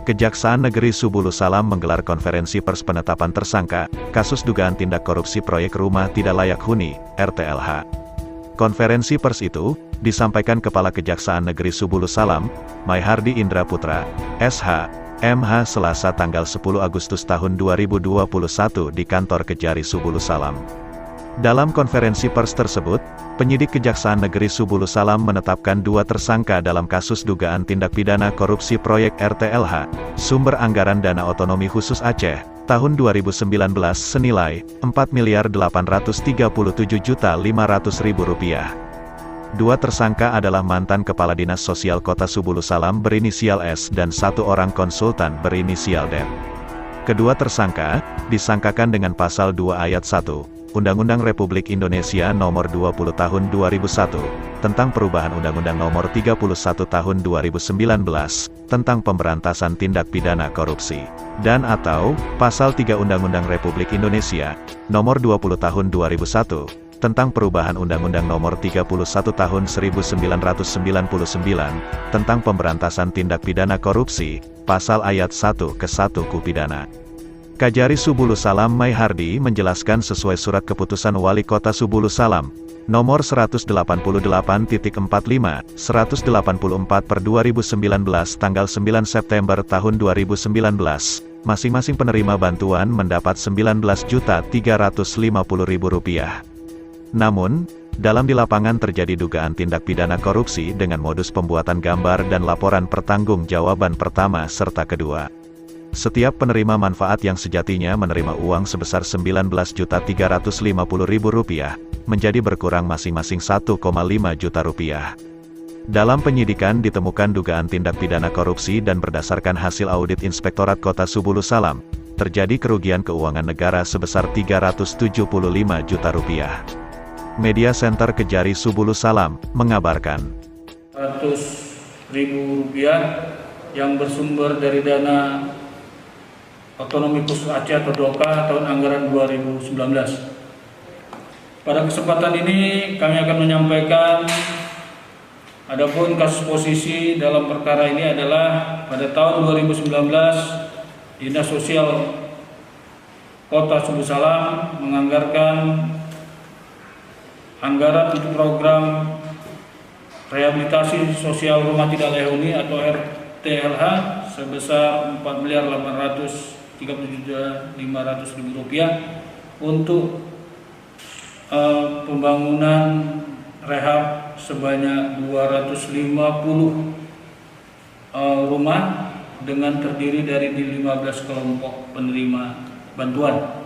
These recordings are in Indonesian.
Kejaksaan Negeri Subulu Salam menggelar konferensi pers penetapan tersangka, kasus dugaan tindak korupsi proyek rumah tidak layak huni, RTLH. Konferensi pers itu, disampaikan Kepala Kejaksaan Negeri Subulu Salam, Maihardi Indra Putra, SH, MH Selasa tanggal 10 Agustus tahun 2021 di kantor Kejari Subulu Salam. Dalam konferensi pers tersebut, penyidik Kejaksaan Negeri Subulu Salam menetapkan 2 tersangka dalam kasus dugaan tindak pidana korupsi proyek RTLH, sumber anggaran dana otonomi khusus Aceh, tahun 2019 senilai Rp4.837.500.000. 2 tersangka adalah mantan Kepala Dinas Sosial Kota Subulu Salam berinisial S dan 1 orang konsultan berinisial D. Kedua tersangka, disangkakan dengan pasal 2 ayat 1. Undang-Undang Republik Indonesia Nomor 20 Tahun 2001, tentang perubahan Undang-Undang Nomor 31 Tahun 2019, tentang pemberantasan tindak pidana korupsi, dan atau, Pasal 3 Undang-Undang Republik Indonesia, Nomor 20 Tahun 2001, tentang perubahan Undang-Undang Nomor 31 Tahun 1999, tentang pemberantasan tindak pidana korupsi, Pasal ayat 1 ke 1 KUH Pidana. Kajari Subulu Salam Maihardi menjelaskan sesuai Surat Keputusan Wali Kota Subulu Salam, nomor 188.45, 184/2019 tanggal 9 September tahun 2019, masing-masing penerima bantuan mendapat Rp19.350.000. Namun, dalam di lapangan terjadi dugaan tindak pidana korupsi dengan modus pembuatan gambar dan laporan pertanggungjawaban pertama serta kedua. Setiap penerima manfaat yang sejatinya menerima uang sebesar Rp19.350.000, menjadi berkurang masing-masing Rp1,5 juta. Dalam penyidikan ditemukan dugaan tindak pidana korupsi dan berdasarkan hasil audit Inspektorat Kota Subulu Salam, terjadi kerugian keuangan negara sebesar Rp375 juta. Media Center Kejari Subulu Salam, mengabarkan. Rp100.000 yang bersumber dari dana Otonomi Khusus Aceh atau DOKA tahun anggaran 2019. Pada kesempatan ini kami akan menyampaikan adapun kasus posisi dalam perkara ini adalah pada tahun 2019 Dinas Sosial Kota Subulu Salam menganggarkan anggaran untuk program rehabilitasi sosial rumah tidak layak huni atau RTLH sebesar Rp4.837.500.000 untuk pembangunan rehab sebanyak 250 rumah dengan terdiri dari 15 kelompok penerima bantuan.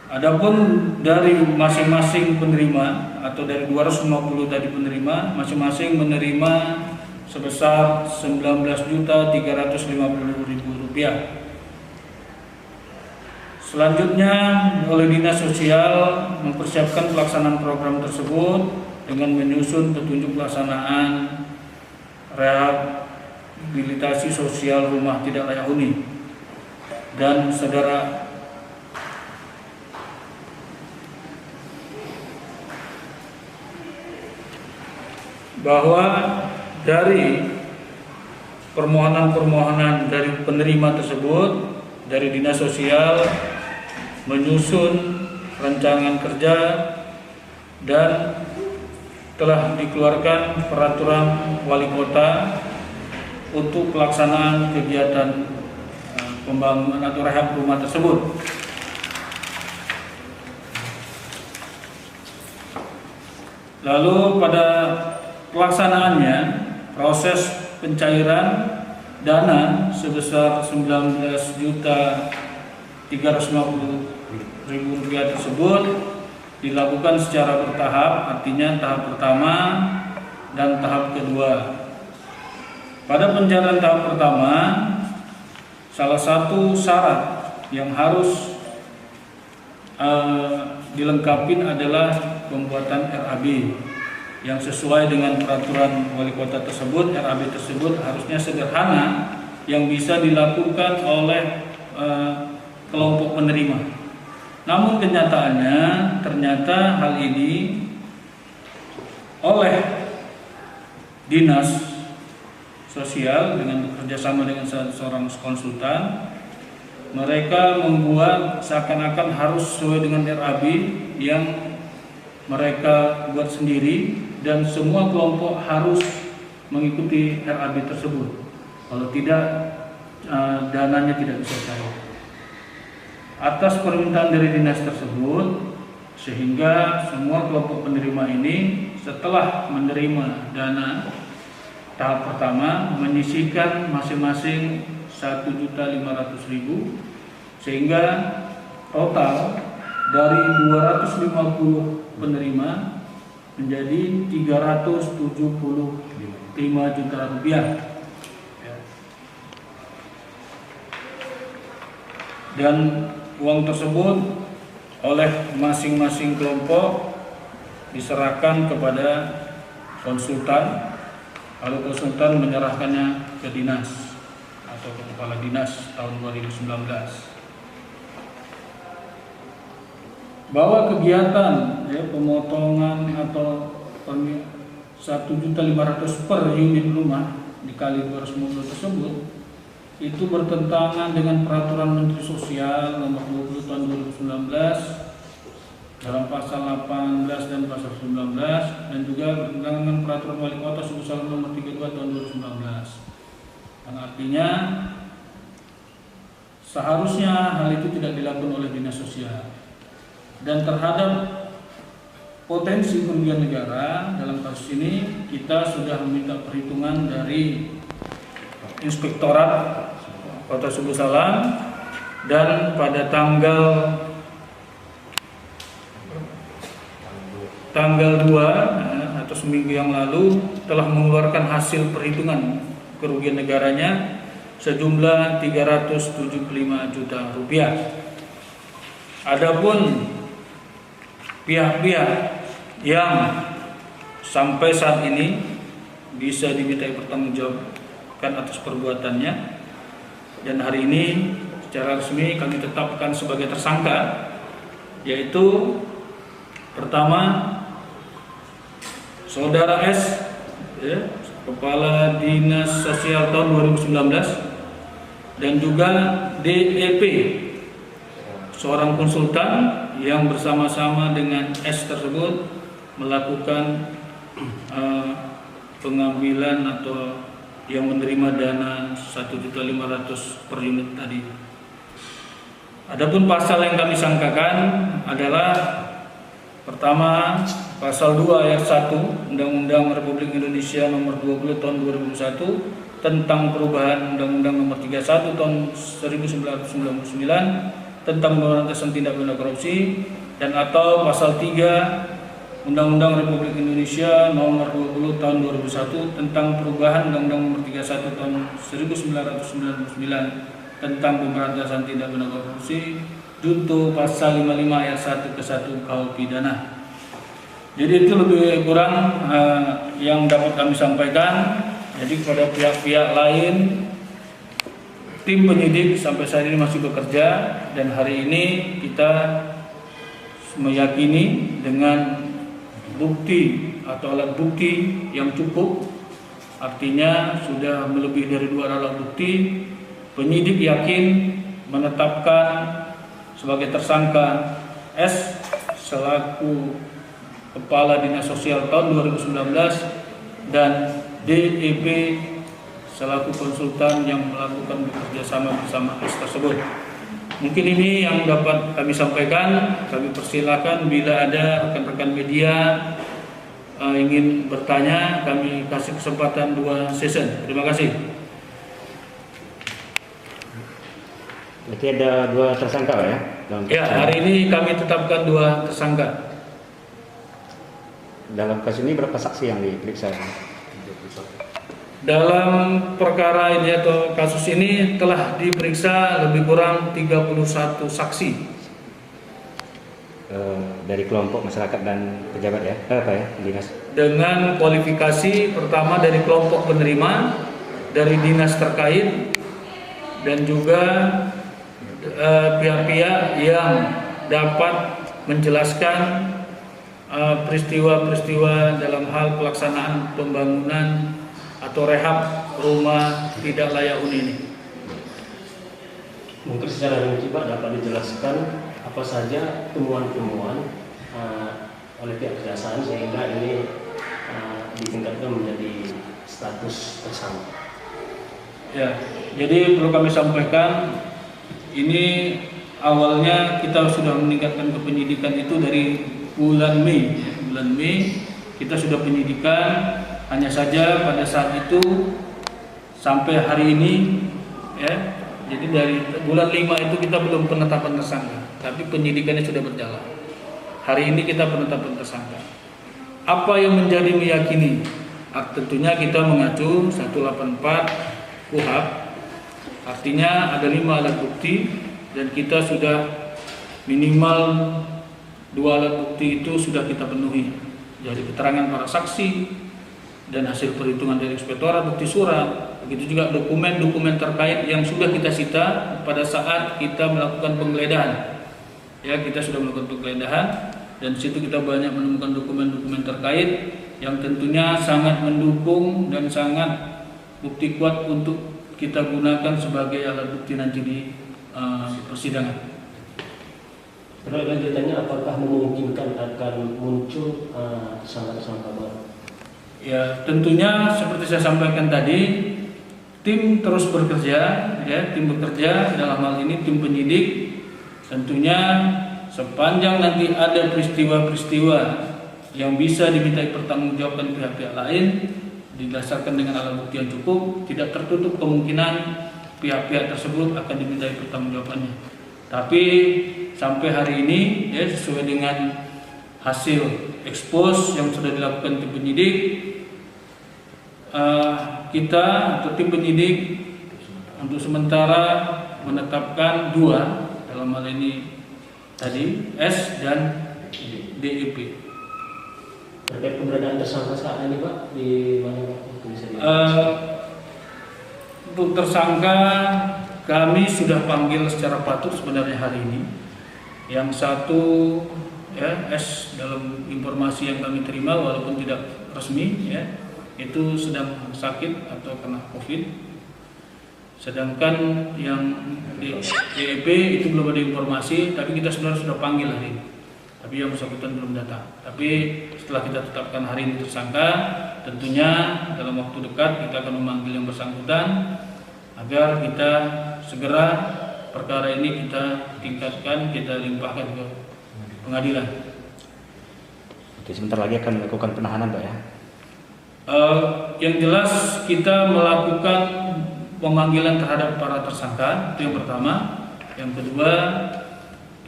Adapun dari masing-masing penerima atau dari 250 tadi penerima, masing-masing menerima sebesar Rp19.350.000. Selanjutnya, oleh Dinas Sosial mempersiapkan pelaksanaan program tersebut dengan menyusun petunjuk pelaksanaan rehabilitasi sosial rumah tidak layak huni. Dan saudara bahwa dari permohonan-permohonan dari penerima tersebut, dari Dinas Sosial menyusun rancangan kerja dan telah dikeluarkan peraturan wali kota untuk pelaksanaan kegiatan pembangunan atau rehab rumah tersebut. Lalu pada pelaksanaannya, proses pencairan dana sebesar Rp19.350.000 tersebut dilakukan secara bertahap, artinya tahap pertama dan tahap kedua. Pada pencairan tahap pertama, salah satu syarat yang harus dilengkapi adalah pembuatan RAB yang sesuai dengan peraturan wali kota tersebut. RAB tersebut harusnya sederhana yang bisa dilakukan oleh kelompok penerima. Namun kenyataannya ternyata hal ini oleh dinas sosial dengan bekerja sama dengan seorang konsultan. Mereka membuat seakan-akan harus sesuai dengan RAB yang mereka buat sendiri, dan semua kelompok harus mengikuti RAB tersebut. Kalau tidak, dananya tidak bisa cair. Atas permintaan dari dinas tersebut, sehingga semua kelompok penerima ini setelah menerima dana tahap pertama menyisihkan masing-masing 1.500.000, sehingga total dari 250 penerima menjadi 375 juta rupiah. Dan uang tersebut oleh masing-masing kelompok diserahkan kepada konsultan, lalu konsultan menyerahkannya ke dinas atau ke kepala dinas tahun 2019. Bahwa kegiatan pemotongan atau 1.500.000 per unit rumah dikali 250 tersebut itu bertentangan dengan Peraturan Menteri Sosial Nomor 20 Tahun 2019 dalam pasal 18 dan pasal 19, dan juga bertentangan dengan Peraturan Wali Kota Suku Salam Nomor 32 Tahun 2019. Yang artinya seharusnya hal itu tidak dilakukan oleh dinas sosial. Dan terhadap potensi kerugian negara dalam kasus ini, kita sudah meminta perhitungan dari Inspektorat Kota Suku Salam, dan pada tanggal 2 atau seminggu yang lalu telah mengeluarkan hasil perhitungan kerugian negaranya sejumlah 375 juta rupiah. Adapun pihak-pihak yang sampai saat ini bisa dimintai pertanggungjawabkan atas perbuatannya, dan hari ini secara resmi kami tetapkan sebagai tersangka, yaitu pertama Saudara S, Kepala Dinas Sosial tahun 2019, dan juga DEP, seorang konsultan yang bersama-sama dengan S tersebut melakukan pengambilan atau yang menerima dana 1.500.000 per unit tadi. Adapun pasal yang kami sangkakan adalah pertama, pasal 2 ayat 1 Undang-Undang Republik Indonesia Nomor 20 Tahun 2001 tentang perubahan Undang-Undang Nomor 31 Tahun 1999 tentang pemberantasan tindak pidana korupsi, dan atau pasal 3 Undang-Undang Republik Indonesia Nomor 20 Tahun 2001 tentang perubahan Undang-Undang Nomor 31 Tahun 1999 tentang pemberantasan tindak pidana korupsi, junto pasal 55 ayat 1 ke 1 KUH pidana. Jadi itu lebih kurang yang dapat kami sampaikan. Jadi kepada pihak-pihak lain, tim penyidik sampai saat ini masih bekerja, dan hari ini kita meyakini dengan bukti atau alat bukti yang cukup, artinya sudah melebihi dari 2 alat bukti, penyidik yakin menetapkan sebagai tersangka S selaku Kepala Dinas Sosial tahun 2019 dan DEP selaku konsultan yang melakukan bekerja sama bersama S tersebut. Mungkin ini yang dapat kami sampaikan. Kami persilakan bila ada rekan-rekan media ingin bertanya, kami kasih kesempatan 2 session. Terima kasih. Berarti ada 2 tersangka ya? Ya, hari ini kami tetapkan 2 tersangka. Dalam kasus ini berapa saksi yang diperiksa? Dalam perkara ini atau kasus ini telah diperiksa lebih kurang 31 saksi. Dari kelompok masyarakat dan pejabat ya? Dinas? Dengan kualifikasi pertama dari kelompok penerima, dari dinas terkait, dan juga pihak-pihak yang dapat menjelaskan peristiwa-peristiwa dalam hal pelaksanaan pembangunan atau rehab rumah tidak layak huni ini. Mungkin secara rinci Pak dapat dijelaskan apa saja temuan-temuan oleh pihak kejaksaan sehingga ini ditingkatkan menjadi status tersangka. Ya, jadi perlu kami sampaikan, ini awalnya kita sudah meningkatkan ke penyidikan itu dari bulan Mei. Bulan Mei kita sudah penyidikan, hanya saja pada saat itu sampai hari ini ya. Jadi dari bulan 5 itu kita belum penetapan tersangka, tapi penyidikannya sudah berjalan. Hari ini kita penetapan tersangka. Apa yang menjadi meyakini? Tentunya kita mengacu 184 KUHP, artinya ada 5 alat bukti dan kita sudah minimal 2 alat bukti itu sudah kita penuhi. Jadi keterangan para saksi dan hasil perhitungan dari inspektorat bukti surat. Begitu juga dokumen-dokumen terkait yang sudah kita sita pada saat kita melakukan penggeledahan. Ya, kita sudah melakukan penggeledahan dan di situ kita banyak menemukan dokumen-dokumen terkait yang tentunya sangat mendukung dan sangat bukti kuat untuk kita gunakan sebagai alat bukti nanti di persidangan. Terus lanjutannya apakah memungkinkan akan muncul tersangka-tersangka baru? Ya, tentunya seperti saya sampaikan tadi, tim terus bekerja, ya, tim bekerja dalam hal ini tim penyidik. Tentunya sepanjang nanti ada peristiwa-peristiwa yang bisa dimintai pertanggungjawaban pihak-pihak lain didasarkan dengan alat bukti yang cukup, tidak tertutup kemungkinan pihak-pihak tersebut akan dimintai pertanggungjawabannya. Tapi sampai hari ini, ya, sesuai dengan hasil ekspos yang sudah dilakukan tim penyidik, kita atau tim penyidik untuk sementara menetapkan 2 dalam hal ini tadi S dan DIP. Terkait keberadaan tersangka saat ini Pak di mana Pak? Untuk tersangka kami sudah panggil secara patut sebenarnya hari ini. Yang satu ya S dalam informasi yang kami terima walaupun tidak resmi ya, itu sedang sakit atau kena COVID. Sedangkan yang DEP itu belum ada informasi, tapi kita sebenarnya sudah panggil hari ini. Tapi yang bersangkutan belum datang. Tapi setelah kita tetapkan hari ini tersangka, tentunya dalam waktu dekat kita akan memanggil yang bersangkutan agar kita segera perkara ini kita tingkatkan, kita limpahkan ke pengadilan. Oke, sebentar lagi akan melakukan penahanan Pak ya? Yang jelas kita melakukan pemanggilan terhadap para tersangka, itu yang pertama. Yang kedua,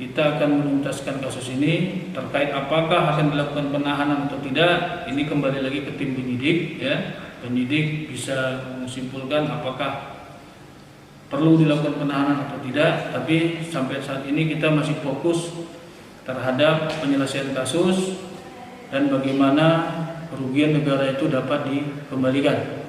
kita akan menuntaskan kasus ini terkait apakah akan dilakukan penahanan atau tidak. Ini kembali lagi ke tim penyidik ya. Penyidik bisa menyimpulkan apakah perlu dilakukan penahanan atau tidak, tapi sampai saat ini kita masih fokus terhadap penyelesaian kasus dan bagaimana kerugian negara itu dapat dikembalikan.